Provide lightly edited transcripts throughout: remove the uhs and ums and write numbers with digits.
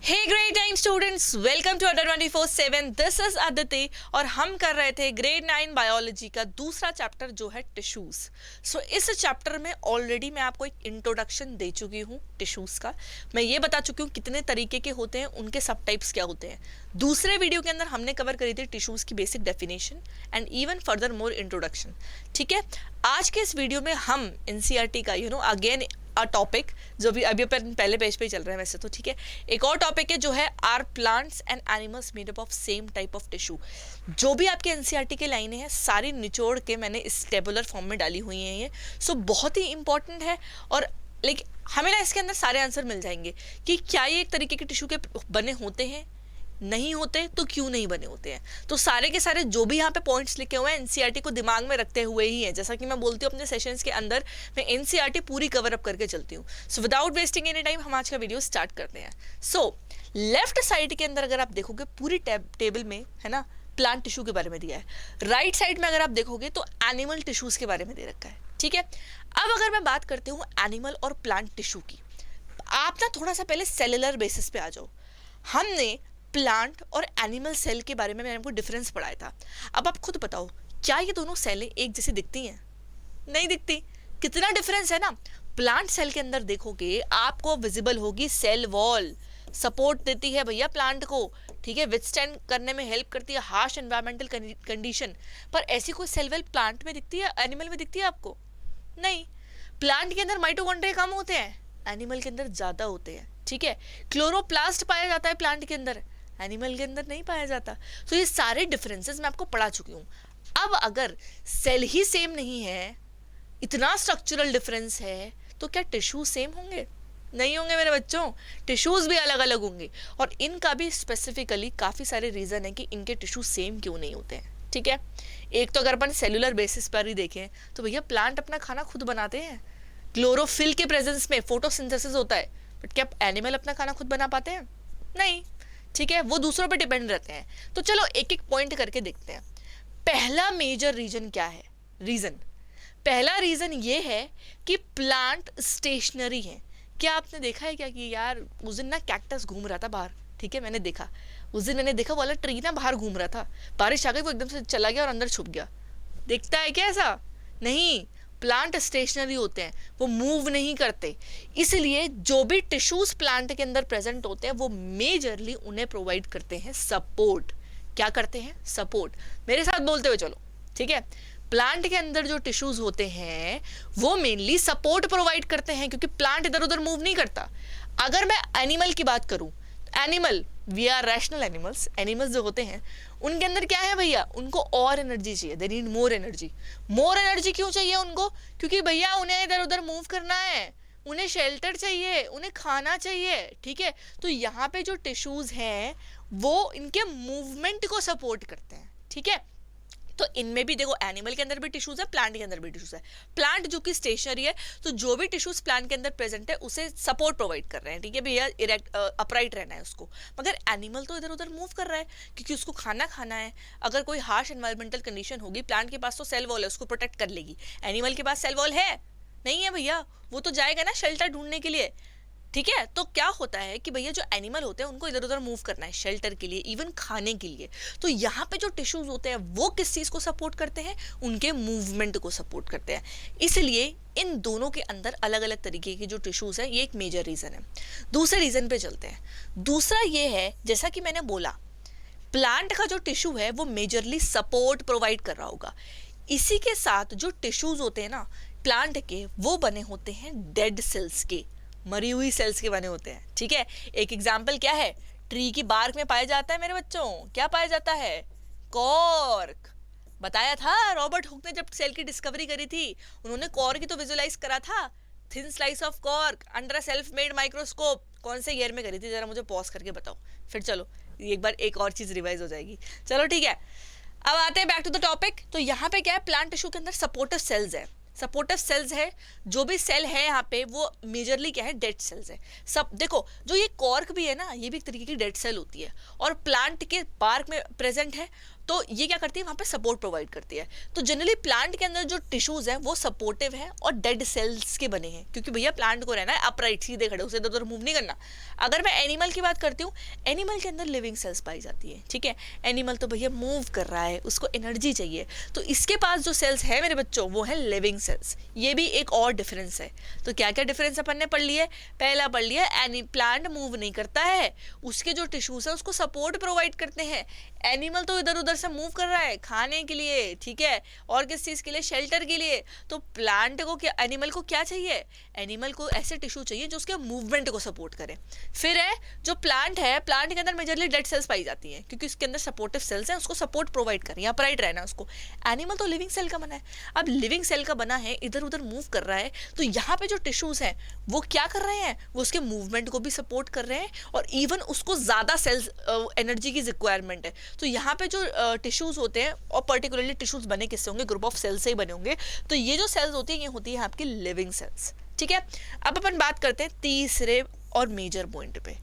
Hey grade 9 students, welcome to Adda 24/7। This is Aditi और हम कर रहे थे ग्रेड 9 बायोलॉजी का दूसरा चैप्टर जो है टिश्यूज। सो इस चैप्टर में ऑलरेडी मैं आपको एक इंट्रोडक्शन दे चुकी हूँ टिश्यूज का। मैं ये बता चुकी हूँ कितने तरीके के होते हैं, उनके सब टाइप्स क्या होते हैं। दूसरे वीडियो के अंदर हमने कवर करी थी टिश्यूज की basic definition and even further more introduction. ठीक है, आज के इस वीडियो में हम एनसीईआरटी का अगेन अ टॉपिक जो भी अभी अपन पहले पेज पे ही चल रहे हैं वैसे तो, ठीक है। एक और टॉपिक है जो है are plants and animals made up of same type of tissue. जो भी आपके एनसीईआरटी के लाइनें हैं सारी निचोड़ के मैंने इस टेबुलर फॉर्म में डाली हुई हैं ये। सो बहुत ही इंपॉर्टेंट है और लेकिन हमें ना इसके अंदर सारे आंसर मिल जाएंगे कि क्या ये एक तरीके के टिश्यू के बने होते हैं, नहीं होते तो क्यों नहीं बने होते हैं। तो सारे के सारे जो भी यहाँ पे पॉइंट्स लिखे हुए हैं एनसीईआरटी को दिमाग में रखते हुए ही है। जैसा कि मैं बोलती हूँ अपने सेशंस के अंदर मैं एनसीईआरटी पूरी कवर अप करके चलती हूँ। So without wasting any time हम आज का वीडियो स्टार्ट करते हैं। सो लेफ्ट साइड के अंदर अगर आप देखोगे पूरी टेबल में है ना प्लांट टिश्यू के बारे में दिया है। राइट साइड में अगर आप देखोगे तो एनिमल टिश्यूज के बारे में दे रखा है। ठीक है, अब अगर मैं बात करती हूँ एनिमल और प्लांट टिश्यू की, आप ना थोड़ा सा पहले सेलुलर बेसिस पे आ जाओ। हमने प्लांट और एनिमल सेल के बारे में मैंने आपको डिफरेंस पढ़ाया था। अब आप खुद बताओ क्या ये दोनों सेलें एक जैसी दिखती हैं? नहीं दिखती। कितना डिफरेंस है ना। प्लांट सेल के अंदर देखोगे आपको विजिबल होगी सेल वॉल, सपोर्ट देती है भैया प्लांट को, ठीक है, विथस्टैंड करने में हेल्प करती है हार्श एनवायरमेंटल कंडीशन। पर ऐसी कोई सेल वॉल प्लांट में दिखती है, एनिमल में दिखती है आपको? नहीं। प्लांट के अंदर माइटोकॉन्ड्रिया कम होते हैं, एनिमल के अंदर ज्यादा होते हैं। ठीक है, क्लोरोप्लास्ट पाया जाता है प्लांट के अंदर, एनिमल के अंदर नहीं पाया जाता। तो ये सारे डिफरेंसेस मैं आपको पढ़ा चुकी हूँ। अब अगर सेल ही सेम नहीं है, इतना स्ट्रक्चरल डिफरेंस है, तो क्या टिश्यू सेम होंगे? नहीं होंगे मेरे बच्चों, टिश्यूज भी अलग अलग होंगे और इनका भी स्पेसिफिकली काफी सारे रीजन है कि इनके टिश्यू सेम क्यों नहीं होते हैं। ठीक है, एक तो अगर अपन सेलुलर बेसिस पर ही देखें तो भैया प्लांट अपना खाना खुद बनाते हैं, क्लोरोफिल के प्रेजेंस में फोटोसिंथेसिस होता है। बट क्या एनिमल अपना खाना खुद बना पाते हैं? नहीं। ठीक है, वो दूसरों पे डिपेंड रहते हैं। तो चलो एक एक पॉइंट करके देखते हैं। पहला मेजर रीजन क्या है? पहला रीजन ये है कि प्लांट स्टेशनरी है। क्या आपने देखा है क्या कि यार उस दिन ना कैक्टस घूम रहा था बाहर? ठीक है, मैंने देखा उस दिन, मैंने देखा वाला ट्री ना बाहर घूम रहा था, बारिश आ गई वो एकदम से चला गया और अंदर छुप गया। देखता है क्या ऐसा? नहीं। प्लांट स्टेशनरी होते हैं, वो मूव नहीं करते। इसलिए जो भी टिश्यूज प्लांट के अंदर प्रेजेंट होते हैं वो मेजरली उन्हें प्रोवाइड करते हैं सपोर्ट। क्या करते हैं? सपोर्ट। मेरे साथ बोलते हुए चलो, ठीक है। प्लांट के अंदर जो टिश्यूज होते हैं वो मेनली सपोर्ट प्रोवाइड करते हैं क्योंकि प्लांट इधर उधर मूव नहीं करता। अगर मैं एनिमल की बात करूं, animal, we are rational animals. Animals जो होते हैं उनके अंदर क्या है भैया, उनको और एनर्जी चाहिए, दे need more energy. More energy क्यों चाहिए उनको? क्योंकि भैया उन्हें इधर उधर मूव करना है, उन्हें शेल्टर चाहिए, उन्हें खाना चाहिए। ठीक है, तो यहाँ पे जो टिश्यूज हैं वो इनके मूवमेंट को सपोर्ट करते हैं। ठीक है, तो इनमें भी देखो एनिमल के अंदर भी टिश्यूज है, प्लांट के अंदर भी टिश्यूज है। प्लांट जो कि स्टेशनरी है तो जो भी टिश्यूज प्लांट के अंदर प्रेजेंट है उसे सपोर्ट प्रोवाइड कर रहे हैं। ठीक है भैया, इरेक्ट अपराइट रहना है उसको। मगर एनिमल तो इधर उधर मूव कर रहा है क्योंकि उसको खाना खाना है। अगर कोई हार्श एनवायरमेंटल कंडीशन होगी, प्लांट के पास तो सेल वॉल है, उसको प्रोटेक्ट कर लेगी। एनिमल के पास सेल वॉल है नहीं है भैया, वो तो जाएगा ना शेल्टर ढूंढने के लिए। ठीक है, तो क्या होता है कि भैया जो एनिमल होते हैं उनको इधर उधर मूव करना है शेल्टर के लिए, इवन खाने के लिए। तो यहाँ पे जो टिश्यूज होते हैं वो किस चीज को सपोर्ट करते हैं? उनके मूवमेंट को सपोर्ट करते हैं। इसलिए इन दोनों के अंदर अलग अलग तरीके के जो टिश्यूज है, ये एक मेजर रीजन है। दूसरे रीजन पे चलते हैं। दूसरा ये है, जैसा कि मैंने बोला, प्लांट का जो टिश्यू है वो मेजरली सपोर्ट प्रोवाइड कर रहा होगा। इसी के साथ जो टिश्यूज होते हैं ना प्लांट के, वो बने होते हैं डेड सेल्स के, मरी हुई सेल्स के बने होते हैं। ठीक है, एक एग्जाम्पल क्या है? ट्री की बार्क में पाया जाता है मेरे बच्चों, क्या पाया जाता है? कॉर्क। बताया था रॉबर्ट हुक ने जब सेल की डिस्कवरी करी थी, उन्होंने कॉर्क ही तो विजुलाइज करा था। Thin slice of cork under a self made microscope. कौन से ईयर में करी थी जरा मुझे पॉज करके बताओ, फिर चलो एक बार एक और चीज रिवाइज हो जाएगी। चलो ठीक है, अब आते हैं बैक टू द टॉपिक। तो यहाँ पे क्या है, प्लांट टिश्यू के अंदर सपोर्टिव सेल्स है। सपोर्टिव सेल्स है, जो भी सेल है यहाँ पे वो मेजरली क्या है, डेड सेल्स है। सब देखो, जो ये कॉर्क भी है ना, ये भी एक तरीके की डेड सेल होती है और प्लांट के बार्क में प्रेजेंट है। तो ये क्या करती है, वहाँ पे सपोर्ट प्रोवाइड करती है। तो जनरली प्लांट के अंदर जो टिश्यूज हैं वो सपोर्टिव हैं और डेड सेल्स के बने हैं, क्योंकि भैया प्लांट को रहना है अपराइट, सीधे खड़े, उसे इधर उधर मूव नहीं करना। अगर मैं एनिमल की बात करती हूँ, एनिमल के अंदर लिविंग सेल्स पाई जाती है, ठीक है। एनिमल तो भैया मूव कर रहा है, उसको एनर्जी चाहिए, तो इसके पास जो सेल्स है मेरे बच्चों वो है लिविंग सेल्स। ये भी एक और डिफरेंस है। तो क्या क्या डिफरेंस अपन ने पढ़ लिए? पहला पढ़ लिया, प्लांट मूव नहीं करता है, उसके जो टिश्यूज है उसको सपोर्ट प्रोवाइड करते हैं। एनिमल तो इधर उधर से मूव कर रहा है खाने के लिए, ठीक है, और किस चीज के लिए? शेल्टर के लिए। तो प्लांट को क्या, एनिमल को क्या चाहिए? एनिमल को ऐसे टिश्यू चाहिए जो उसके मूवमेंट को सपोर्ट करे। फिर है जो प्लांट है, प्लांट के अंदर मेजरली डेड सेल्स पाई जाती हैं, क्योंकि उसके अंदर सपोर्टिव सेल्स हैं, उसको सपोर्ट प्रोवाइड करें, यहाँ अपराइट रहना उसको। एनिमल तो लिविंग सेल का बना है। अब लिविंग सेल का बना है, इधर उधर मूव कर रहा है, तो यहाँ पे जो टिश्यूज हैं वो क्या कर रहे हैं? वो उसके मूवमेंट को भी सपोर्ट कर रहे हैं, और इवन उसको ज्यादा सेल्स एनर्जी की रिक्वायरमेंट है। तो यहाँ पे जो टिश्यूज होते हैं, और पर्टिकुलरली टिश्यूज बने किससे होंगे? ग्रुप ऑफ सेल्स से ही बने होंगे। तो ये जो सेल्स होती है ये होती है आपकी लिविंग सेल्स, ठीक है। अब अपन बात करते हैं तीसरे और मेजर पॉइंट पे।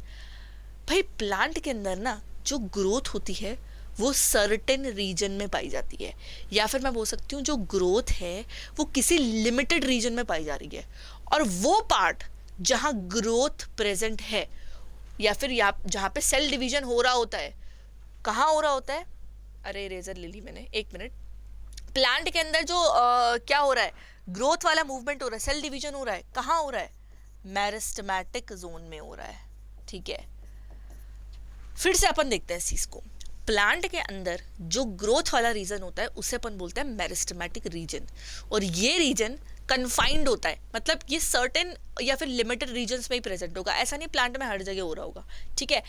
भाई प्लांट के अंदर ना जो ग्रोथ होती है वो सर्टेन रीजन में पाई जाती है, या फिर मैं बोल सकती हूँ जो ग्रोथ है वो किसी लिमिटेड रीजन में पाई जा रही है। और वो पार्ट जहाँ ग्रोथ प्रेजेंट है, या फिर जहाँ पे सेल डिवीजन हो रहा होता है, कहाँ हो रहा होता है? अरे इरेजर ले ली मैंने, एक मिनट। प्लांट के अंदर जो क्या हो रहा है? ग्रोथ वाला मूवमेंट हो रहा है, सेल डिवीजन हो रहा है, कहाँ हो रहा है? मेरिस्टेमेटिक जोन में हो रहा है, ठीक है। फिर से अपन देखते हैं इस चीज को। प्लांट के अंदर जो ग्रोथ वाला रीजन होता है उसे अपन बोलते हैं मेरिस्टेमेटिक रीजन, और ये रीजन कन्फाइंड होता है, मतलब ये सर्टेन या फिर लिमिटेड रीजन्स में ही प्रेजेंट होगा, ऐसा नहीं प्लांट में हर जगह हो रहा होगा, ठीक है।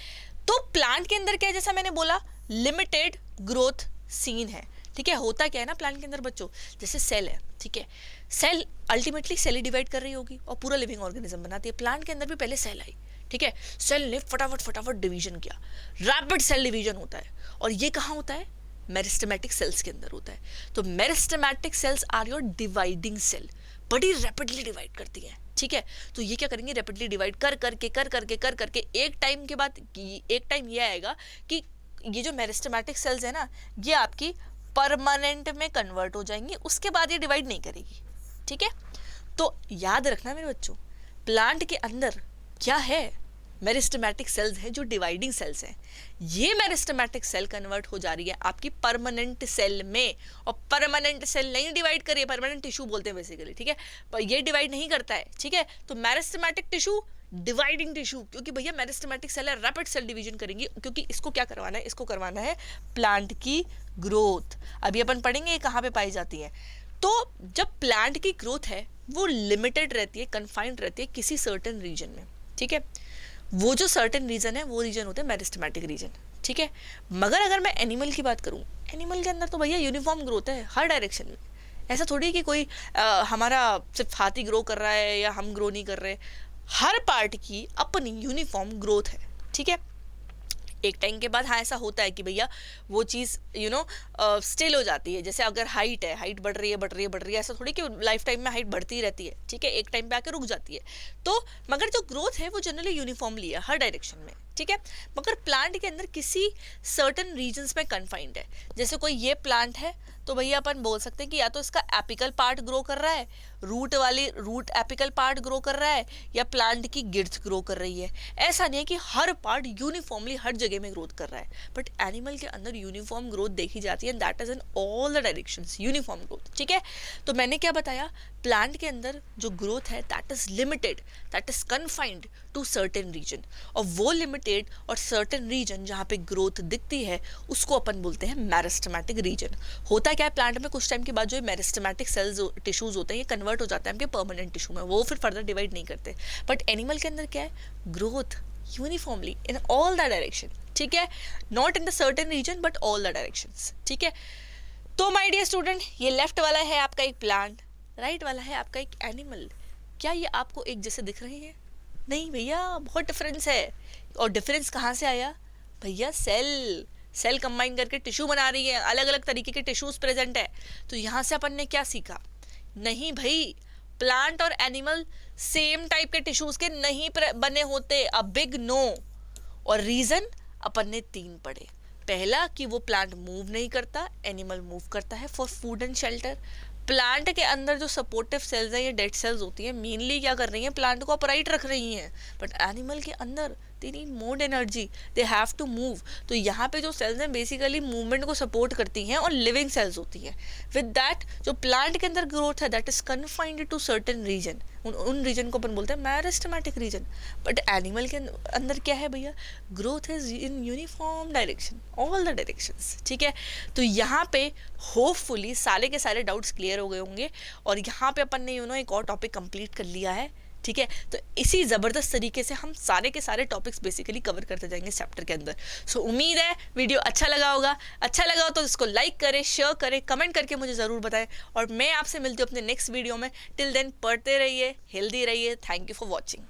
तो प्लांट के अंदर क्या है, जैसा मैंने बोला, लिमिटेड ग्रोथ सीन है, ठीक है। होता क्या है ना प्लांट के अंदर बच्चों, जैसे सेल है, ठीक है, सेल अल्टीमेटली सेल ही डिवाइड कर रही होगी और पूरा लिविंग ऑर्गेनिज्म बनाती है। प्लांट के अंदर भी पहले सेल आई, ठीक है, सेल ने फटाफट डिवीजन किया, रैपिड सेल डिवीजन होता है, और ये कहाँ होता है? मेरिस्टेमेटिक सेल्स के अंदर होता है। तो meristematic cells are your dividing cell, बड़ी रैपिडली डिवाइड करती है, ठीक है। तो ये क्या करेंगे? रैपिडली डिवाइड कर करके एक टाइम के बाद एक टाइम ये आएगा कि ये जो मेरिस्टेमेटिक सेल्स है ना, ये आपकी परमानेंट में कन्वर्ट हो जाएंगी, उसके बाद ये डिवाइड नहीं करेगी, ठीक है। तो याद रखना मेरे बच्चों, प्लांट के अंदर क्या है? मेरिस्टेमेटिक सेल्स हैं जो डिवाइडिंग सेल्स हैं। ये मेरिस्टेमेटिक सेल कन्वर्ट हो जा रही है आपकी परमानेंट सेल में, और परमानेंट सेल नहीं डिवाइड करिए, परमानेंट टिश्यू बोलते हैं बेसिकली, ठीक है, पर ये डिवाइड नहीं करता है, ठीक है। तो मेरिस्टेमेटिक टिश्यू, डिवाइडिंग टिश्यू, क्योंकि भैया मेरिस्टेमेटिक सेल है, रैपिड सेल डिवीजन करेंगी, क्योंकि इसको क्या करवाना है? इसको करवाना है प्लांट की ग्रोथ। अभी अपन पढ़ेंगे ये कहाँ पे पाई जाती है। तो जब प्लांट की ग्रोथ है वो लिमिटेड रहती है, कन्फाइंड रहती है किसी सर्टेन रीजन में, ठीक है। वो जो सर्टेन रीजन है वो रीजन होते हैं मेरिस्टेमेटिक रीजन, ठीक है। मगर अगर मैं एनिमल की बात करूं, एनिमल के अंदर तो भैया यूनिफॉर्म ग्रोथ है हर डायरेक्शन में। ऐसा थोड़ी कि कोई हमारा सिर्फ हाथी ग्रो कर रहा है या हम ग्रो नहीं कर रहे, हर पार्ट की अपनी यूनिफॉर्म ग्रोथ है, ठीक है। एक टाइम के बाद हाँ ऐसा होता है कि भैया वो चीज़ स्टिल हो जाती है। जैसे अगर हाइट है, हाइट बढ़ रही है, ऐसा थोड़ी कि लाइफ टाइम में हाइट बढ़ती ही रहती है, ठीक है, एक टाइम पे आके रुक जाती है। तो मगर जो ग्रोथ है वो जनरली यूनिफॉर्मली है हर डायरेक्शन में, ठीक है। मगर प्लांट के अंदर किसी सर्टन रीजन्स में कन्फाइंड है। जैसे कोई ये प्लांट है तो भैया अपन बोल सकते हैं कि या तो इसका एपिकल पार्ट ग्रो कर रहा है, रूट एपिकल पार्ट ग्रो कर रहा है, या प्लांट की गिर्थ ग्रो कर रही है। ऐसा नहीं है कि हर पार्ट यूनिफॉर्मली हर जगह में ग्रोथ कर रहा है, बट एनिमल के अंदर यूनिफॉर्म ग्रोथ देखी जाती है, and that is in all the directions, uniform growth, ठीक है। तो मैंने क्या बताया, प्लांट के अंदर जो ग्रोथ है that is limited, that is confined to certain region, और वो लिमिटेड और सर्टेन रीजन जहाँ पे ग्रोथ दिखती है उसको अपन बोलते हैं मेरिस्टेमेटिक रीजन। होता क्या है प्लांट में, कुछ टाइम के बाद जो मेरिस्टेमेटिक सेल्स टिश्यूज होते हैं ये कन्वर्ट हो जाते हैं आपके परमानेंट टिश्यू में, वो फिर फर्दर डिवाइड नहीं करते। बट एनिमल के अंदर क्या है, growth uniformly in all the direction, ठीक है, not in the certain region but all the directions, ठीक है। तो माय डियर स्टूडेंट, ये लेफ्ट वाला है आपका एक प्लांट, राइट वाला है आपका एक एनिमल। क्या ये आपको एक जैसे दिख रहे हैं? नहीं भैया, बहुत डिफरेंस है। और डिफरेंस कहाँ से आया भैया? सेल कंबाइन करके टिश्यू बना रही है, अलग अलग तरीके के टिश्यूज प्रेजेंट है। तो यहाँ से अपन ने क्या सीखा? नहीं भाई, प्लांट और एनिमल सेम टाइप के टिश्यूज के नहीं बने होते, अ बिग नो। और रीजन अपन ने 3 पढ़े। पहला कि वो प्लांट मूव नहीं करता, एनिमल मूव करता है for food and shelter. Plant के अंदर जो सपोर्टिव सेल्स हैं, ये डेड सेल्स होती हैं, मेनली क्या कर रही हैं, प्लांट को अपराइट रख रही हैं। बट एनिमल के अंदर they need more energy, they have to move. तो यहाँ पे जो सेल्स हैं बेसिकली मूवमेंट को सपोर्ट करती हैं और लिविंग सेल्स होती हैं। विद दैट जो प्लांट के अंदर ग्रोथ है that is confined to certain region, उन रीजन को अपन बोलते हैं मेरिस्टेमेटिक रीजन। बट एनिमल के अंदर क्या है भैया, growth is in uniform direction, all the directions. ठीक है, तो यहाँ पे होपफुली सारे के सारे डाउट्स क्लियर हो गए होंगे और यहाँ पे अपन ने एक और टॉपिक कंप्लीट कर लिया है। ठीक है, तो इसी ज़बरदस्त तरीके से हम सारे के सारे टॉपिक्स बेसिकली कवर करते जाएंगे इस चैप्टर के अंदर। सो उम्मीद है वीडियो अच्छा लगा होगा। अच्छा लगा हो तो इसको लाइक करें, शेयर करें, कमेंट करके मुझे ज़रूर बताएं और मैं आपसे मिलती हूँ अपने नेक्स्ट वीडियो में। टिल देन पढ़ते रहिए, हेल्दी रहिए। Thank you for watching.